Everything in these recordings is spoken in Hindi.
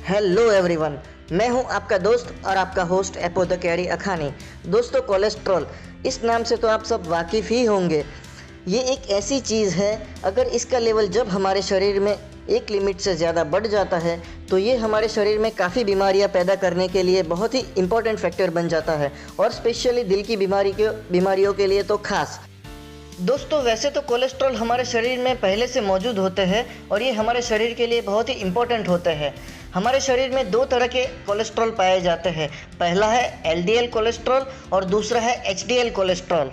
हेलो एवरीवन, मैं हूं आपका दोस्त और आपका होस्ट एपो द कैरी अखानी। दोस्तों, कोलेस्ट्रॉल इस नाम से तो आप सब वाकिफ़ ही होंगे। ये एक ऐसी चीज़ है, अगर इसका लेवल जब हमारे शरीर में एक लिमिट से ज़्यादा बढ़ जाता है तो ये हमारे शरीर में काफ़ी बीमारियां पैदा करने के लिए बहुत ही इम्पोर्टेंट फैक्टर बन जाता है, और स्पेशली दिल की बीमारियों के लिए तो खास। दोस्तों, वैसे तो कोलेस्ट्रॉल हमारे शरीर में पहले से मौजूद होते हैं और ये हमारे शरीर के लिए बहुत ही इम्पोर्टेंट होते हैं। हमारे शरीर में दो तरह के कोलेस्ट्रॉल पाए जाते हैं। पहला है एलडीएल कोलेस्ट्रॉल और दूसरा है एचडीएल कोलेस्ट्रॉल।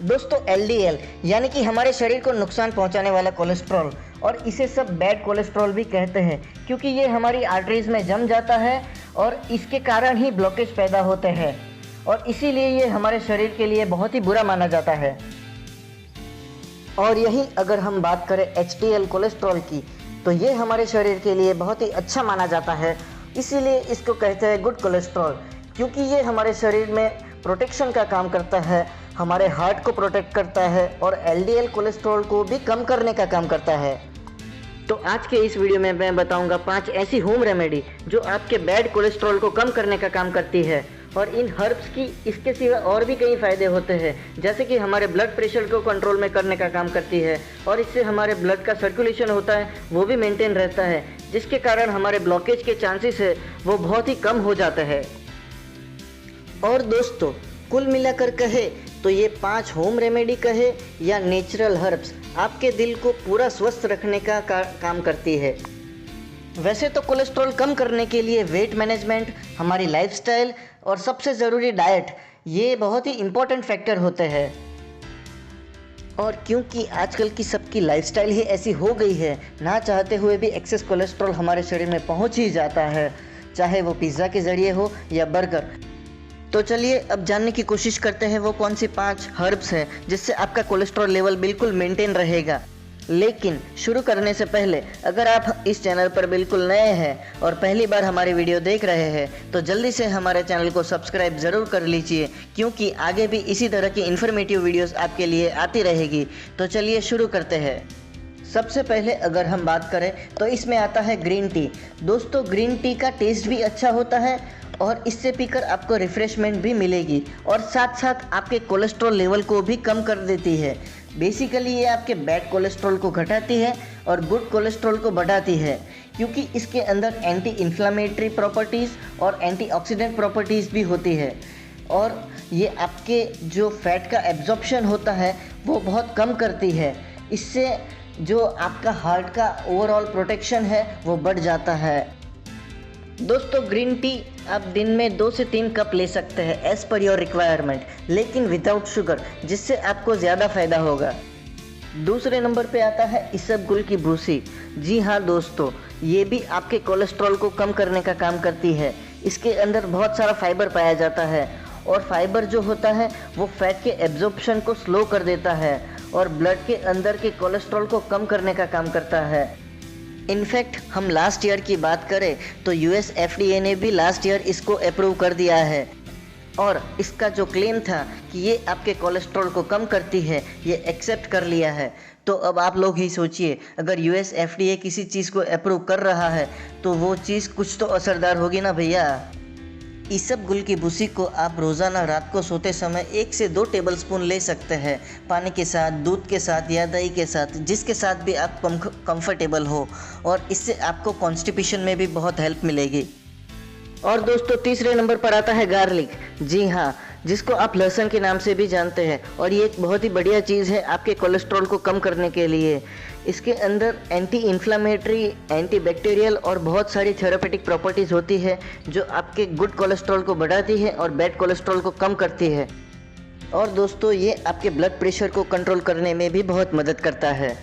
दोस्तों, एलडीएल यानी कि हमारे शरीर को नुकसान पहुंचाने वाला कोलेस्ट्रॉल, और इसे सब बैड कोलेस्ट्रॉल भी कहते हैं क्योंकि ये हमारी आर्टरीज में जम जाता है और इसके कारण ही ब्लॉकेज पैदा होते हैं, और इसीलिए ये हमारे शरीर के लिए बहुत ही बुरा माना जाता है। और यहीं अगर हम बात करें एचडीएल कोलेस्ट्रॉल की, तो ये हमारे शरीर के लिए बहुत ही अच्छा माना जाता है। इसीलिए इसको कहते हैं गुड कोलेस्ट्रॉल, क्योंकि ये हमारे शरीर में प्रोटेक्शन का काम करता है, हमारे हार्ट को प्रोटेक्ट करता है और एलडीएल कोलेस्ट्रॉल को भी कम करने का काम करता है। तो आज के इस वीडियो में मैं बताऊंगा 5 ऐसी होम रेमेडी जो आपके बैड कोलेस्ट्रॉल को कम करने का काम करती है। और इन हर्ब्स की इसके सिवा और भी कई फ़ायदे होते हैं, जैसे कि हमारे ब्लड प्रेशर को कंट्रोल में करने का काम करती है, और इससे हमारे ब्लड का सर्कुलेशन होता है वो भी मेंटेन रहता है, जिसके कारण हमारे ब्लॉकेज के चांसेस है वो बहुत ही कम हो जाते हैं। और दोस्तों, कुल मिलाकर कहे तो ये 5 होम रेमेडी कहे या नेचुरल हर्ब्स आपके दिल को पूरा स्वस्थ रखने का काम करती है। वैसे तो कोलेस्ट्रॉल कम करने के लिए वेट मैनेजमेंट, हमारी लाइफस्टाइल और सबसे ज़रूरी डाइट, ये बहुत ही इम्पोर्टेंट फैक्टर होते हैं। और क्योंकि आजकल की सबकी लाइफस्टाइल ही ऐसी हो गई है, ना चाहते हुए भी एक्सेस कोलेस्ट्रॉल हमारे शरीर में पहुंच ही जाता है, चाहे वो पिज़्ज़ा के ज़रिए हो या बर्गर। तो चलिए अब जानने की कोशिश करते हैं वो कौन सी 5 हर्ब्स हैं जिससे आपका कोलेस्ट्रॉल लेवल बिल्कुल मेंटेन रहेगा। लेकिन शुरू करने से पहले अगर आप इस चैनल पर बिल्कुल नए हैं और पहली बार हमारी वीडियो देख रहे हैं तो जल्दी से हमारे चैनल को सब्सक्राइब ज़रूर कर लीजिए, क्योंकि आगे भी इसी तरह की इन्फॉर्मेटिव वीडियोस आपके लिए आती रहेगी। तो चलिए शुरू करते हैं। सबसे पहले अगर हम बात करें तो इसमें आता है ग्रीन टी। दोस्तों, ग्रीन टी का टेस्ट भी अच्छा होता है और इससे पीकर आपको रिफ़्रेशमेंट भी मिलेगी, और साथ साथ आपके कोलेस्ट्रॉल लेवल को भी कम कर देती है। बेसिकली ये आपके बैड कोलेस्ट्रॉल को घटाती है और गुड कोलेस्ट्रॉल को बढ़ाती है, क्योंकि इसके अंदर एंटी इन्फ्लामेटरी प्रॉपर्टीज़ और एंटीऑक्सीडेंट प्रॉपर्टीज़ भी होती है, और ये आपके जो फैट का एब्जॉर्प्शन होता है वो बहुत कम करती है। इससे जो आपका हार्ट का ओवरऑल प्रोटेक्शन है वो बढ़ जाता है। दोस्तों, ग्रीन टी आप दिन में 2 से 3 कप ले सकते हैं एज़ पर योर रिक्वायरमेंट, लेकिन विदाउट शुगर, जिससे आपको ज़्यादा फ़ायदा होगा। दूसरे नंबर पे आता है इसबगुल की भूसी। जी हाँ दोस्तों, ये भी आपके कोलेस्ट्रॉल को कम करने का काम करती है। इसके अंदर बहुत सारा फाइबर पाया जाता है, और फाइबर जो होता है वो फैट के एब्जॉर्प्शन को स्लो कर देता है और ब्लड के अंदर के कोलेस्ट्रॉल को कम करने का काम करता है। इनफैक्ट हम लास्ट ईयर की बात करें तो यूएस एफडीए ने भी लास्ट ईयर इसको अप्रूव कर दिया है, और इसका जो क्लेम था कि ये आपके कोलेस्ट्रॉल को कम करती है, ये एक्सेप्ट कर लिया है। तो अब आप लोग ही सोचिए, अगर यूएस एफडीए किसी चीज़ को अप्रूव कर रहा है तो वो चीज़ कुछ तो असरदार होगी ना भैया। इसबगुल की भूसी को आप रोज़ाना रात को सोते समय 1 से 2 टेबलस्पून ले सकते हैं, पानी के साथ, दूध के साथ या दही के साथ, जिसके साथ भी आप कंफर्टेबल हो, और इससे आपको कॉन्स्टिपेशन में भी बहुत हेल्प मिलेगी। और दोस्तों, तीसरे नंबर पर आता है गार्लिक। जी हाँ, जिसको आप लहसुन के नाम से भी जानते हैं, और ये एक बहुत ही बढ़िया चीज़ है आपके कोलेस्ट्रॉल को कम करने के लिए। इसके अंदर एंटी इन्फ्लामेटरी, एंटी बैक्टीरियल और बहुत सारी थेरापेटिक प्रॉपर्टीज़ होती है जो आपके गुड कोलेस्ट्रॉल को बढ़ाती है और बैड कोलेस्ट्रॉल को कम करती है। और दोस्तों, ये आपके ब्लड प्रेशर को कंट्रोल करने में भी बहुत मदद करता है।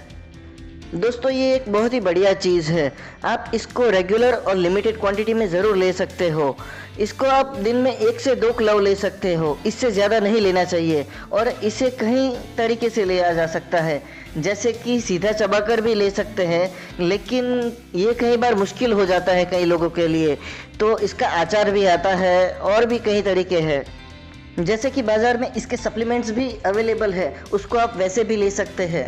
दोस्तों, ये एक बहुत ही बढ़िया चीज़ है। आप इसको रेगुलर और लिमिटेड क्वांटिटी में ज़रूर ले सकते हो। इसको आप दिन में 1 से 2 क्लव ले सकते हो, इससे ज़्यादा नहीं लेना चाहिए। और इसे कई तरीके से लिया जा सकता है, जैसे कि सीधा चबाकर भी ले सकते हैं, लेकिन ये कई बार मुश्किल हो जाता है कई लोगों के लिए। तो इसका अचार भी आता है, और भी कई तरीके हैं, जैसे कि बाज़ार में इसके सप्लीमेंट्स भी अवेलेबल है, उसको आप वैसे भी ले सकते हैं।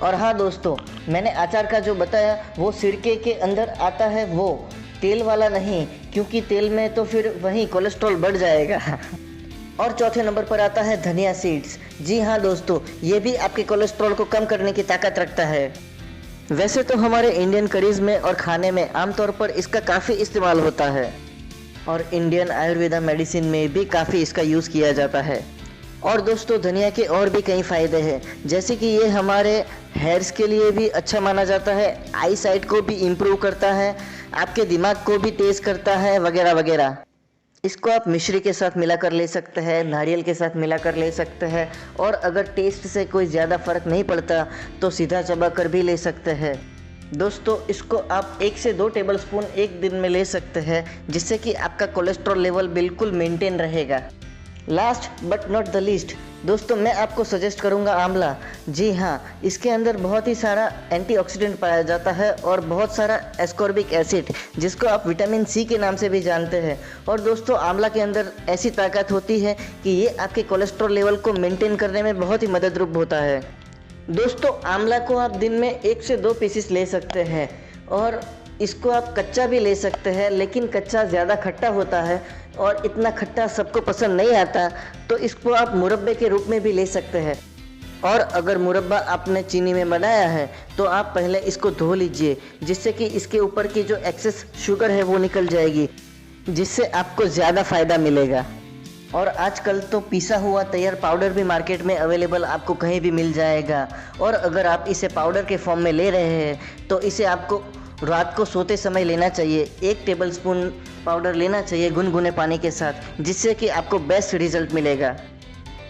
और हाँ दोस्तों, मैंने अचार का जो बताया वो सिरके के अंदर आता है वो, तेल वाला नहीं, क्योंकि तेल में तो फिर वही कोलेस्ट्रॉल बढ़ जाएगा। और चौथे नंबर पर आता है धनिया सीड्स। जी हाँ दोस्तों, ये भी आपके कोलेस्ट्रॉल को कम करने की ताकत रखता है। वैसे तो हमारे इंडियन करीज में और खाने में आमतौर पर इसका काफ़ी इस्तेमाल होता है और इंडियन आयुर्वेदा मेडिसिन में भी काफ़ी इसका यूज़ किया जाता है। और दोस्तों, धनिया के और भी कई फ़ायदे हैं, जैसे कि ये हमारे हेयर्स के लिए भी अच्छा माना जाता है, आई साइट को भी इम्प्रूव करता है, आपके दिमाग को भी तेज़ करता है, वगैरह वगैरह। इसको आप मिश्री के साथ मिला कर ले सकते हैं, नारियल के साथ मिला कर ले सकते हैं, और अगर टेस्ट से कोई ज़्यादा फ़र्क नहीं पड़ता तो सीधा चबा कर भी ले सकते हैं। दोस्तों, इसको आप 1 से 2 टेबलस्पून एक दिन में ले सकते हैं, जिससे कि आपका कोलेस्ट्रॉल लेवल बिल्कुल मेंटेन रहेगा। Last but not the least दोस्तों, मैं आपको सजेस्ट करूंगा आंवला। जी हाँ, इसके अंदर बहुत ही सारा एंटीऑक्सीडेंट पाया जाता है और बहुत सारा एस्कॉर्बिक एसिड, जिसको आप विटामिन सी के नाम से भी जानते हैं। और दोस्तों, आंवला के अंदर ऐसी ताकत होती है कि ये आपके कोलेस्ट्रॉल लेवल को मेंटेन करने में बहुत ही मददरूप होता है। दोस्तों, आंवला को आप दिन में 1 से 2 पीसेस ले सकते हैं और इसको आप कच्चा भी ले सकते हैं, लेकिन कच्चा ज़्यादा खट्टा होता है और इतना खट्टा सबको पसंद नहीं आता, तो इसको आप मुरब्बे के रूप में भी ले सकते हैं। और अगर मुरब्बा आपने चीनी में बनाया है तो आप पहले इसको धो लीजिए, जिससे कि इसके ऊपर की जो एक्सेस शुगर है वो निकल जाएगी, जिससे आपको ज़्यादा फ़ायदा मिलेगा। और आजकल तो पिसा हुआ तैयार पाउडर भी मार्केट में अवेलेबल आपको कहीं भी मिल जाएगा। और अगर आप इसे पाउडर के फॉर्म में ले रहे हैं तो इसे आपको रात को सोते समय लेना चाहिए। 1 टेबलस्पून पाउडर लेना चाहिए गुनगुने पानी के साथ, जिससे कि आपको बेस्ट रिजल्ट मिलेगा।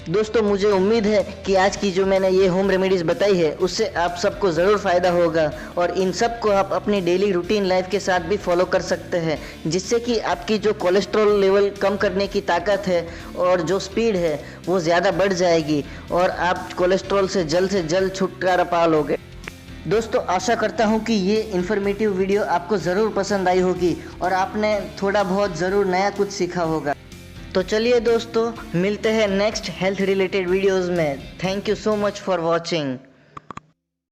दोस्तों, मुझे उम्मीद है कि आज की जो मैंने ये होम रेमेडीज़ बताई है उससे आप सबको ज़रूर फ़ायदा होगा और इन सब को आप अपनी डेली रूटीन लाइफ के साथ भी फॉलो कर सकते हैं, जिससे कि आपकी जो कोलेस्ट्रॉल लेवल कम करने की ताकत है और जो स्पीड है वो ज़्यादा बढ़ जाएगी और आप कोलेस्ट्रॉल से जल्द छुटकारा पा लोगे। दोस्तों, आशा करता हूँ कि ये इन्फॉर्मेटिव वीडियो आपको ज़रूर पसंद आई होगी और आपने थोड़ा बहुत ज़रूर नया कुछ सीखा होगा। तो चलिए दोस्तों, मिलते हैं नेक्स्ट हेल्थ रिलेटेड वीडियोज़ में। Thank you so much for watching.